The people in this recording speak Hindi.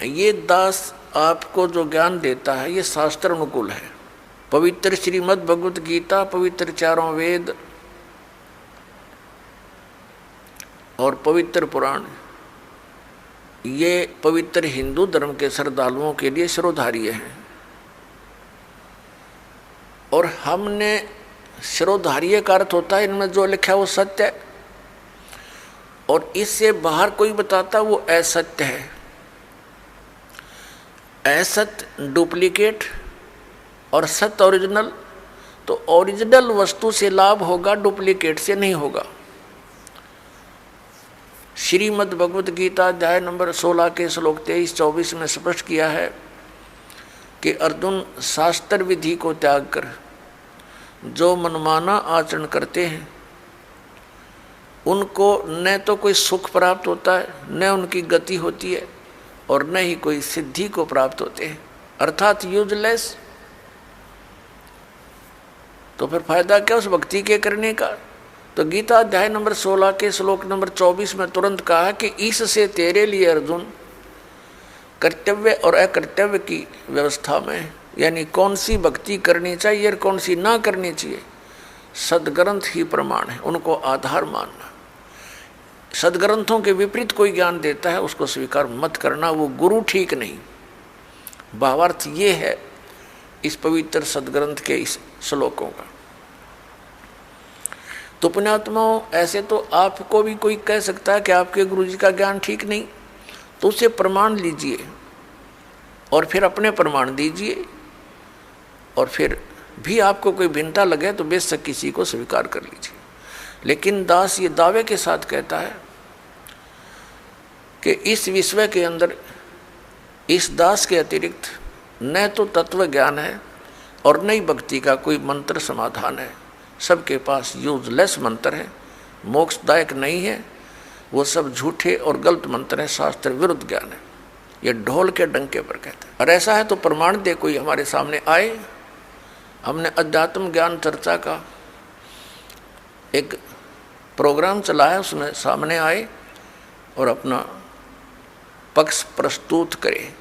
ये दास आपको जो ज्ञान देता है ये शास्त्र अनुकूल है। पवित्र श्रीमद् भगवत गीता, पवित्र चारों वेद और पवित्र पुराण, ये पवित्र हिंदू धर्म के श्रद्धालुओं के लिए शिरोधार्य हैं। और हमने शिरोधार्य का अर्थ होता है इनमें जो लिखा है वो सत्य है, और इससे बाहर कोई बताता वो असत्य है। असत्य डुप्लीकेट और सत्य ओरिजिनल। तो ओरिजिनल वस्तु से लाभ होगा, डुप्लीकेट से नहीं होगा। श्रीमद् भगवत गीता अध्याय नंबर 16 के श्लोक 23-24 में स्पष्ट किया है कि अर्जुन, शास्त्र विधि को त्याग कर जो मनमाना आचरण करते हैं उनको न तो कोई सुख प्राप्त होता है, न उनकी गति होती है, और न ही कोई सिद्धि को प्राप्त होते हैं, अर्थात यूजलेस। तो फिर फायदा क्या उस भक्ति के करने का? तो गीता अध्याय नंबर 16 के श्लोक नंबर 24 में तुरंत कहा है कि इससे तेरे लिए अर्जुन कर्तव्य और अकर्तव्य की व्यवस्था में, यानी कौन सी भक्ति करनी चाहिए और कौन सी ना करनी चाहिए, सदग्रंथ ही प्रमाण है, उनको आधार मानना। सदग्रंथों के विपरीत कोई ज्ञान देता है उसको स्वीकार मत करना, वो गुरु ठीक नहीं। भावार्थ ये है इस पवित्र सदग्रंथ के इस श्लोकों का। तो पुण्यात्माओं, ऐसे तो आपको भी कोई कह सकता है कि आपके गुरु जी का ज्ञान ठीक नहीं, तो उसे प्रमाण लीजिए और फिर अपने प्रमाण दीजिए, और फिर भी आपको कोई भिन्नता लगे तो बेशक किसी को स्वीकार कर लीजिए। लेकिन दास ये दावे के साथ कहता है कि इस विश्व के अंदर इस दास के अतिरिक्त न तो तत्व ज्ञान है और न ही भक्ति का कोई मंत्र समाधान है। सबके पास यूजलेस मंत्र है, मोक्षदायक नहीं है, वो सब झूठे और गलत मंत्र हैं, शास्त्र विरुद्ध ज्ञान है। ये ढोल के डंके पर कहता है। और ऐसा है तो प्रमाण दे कोई हमारे सामने आए। हमने अध्यात्म ज्ञान चर्चा का एक प्रोग्राम चलाया, उसमें सामने आए और अपना पक्ष प्रस्तुत करे।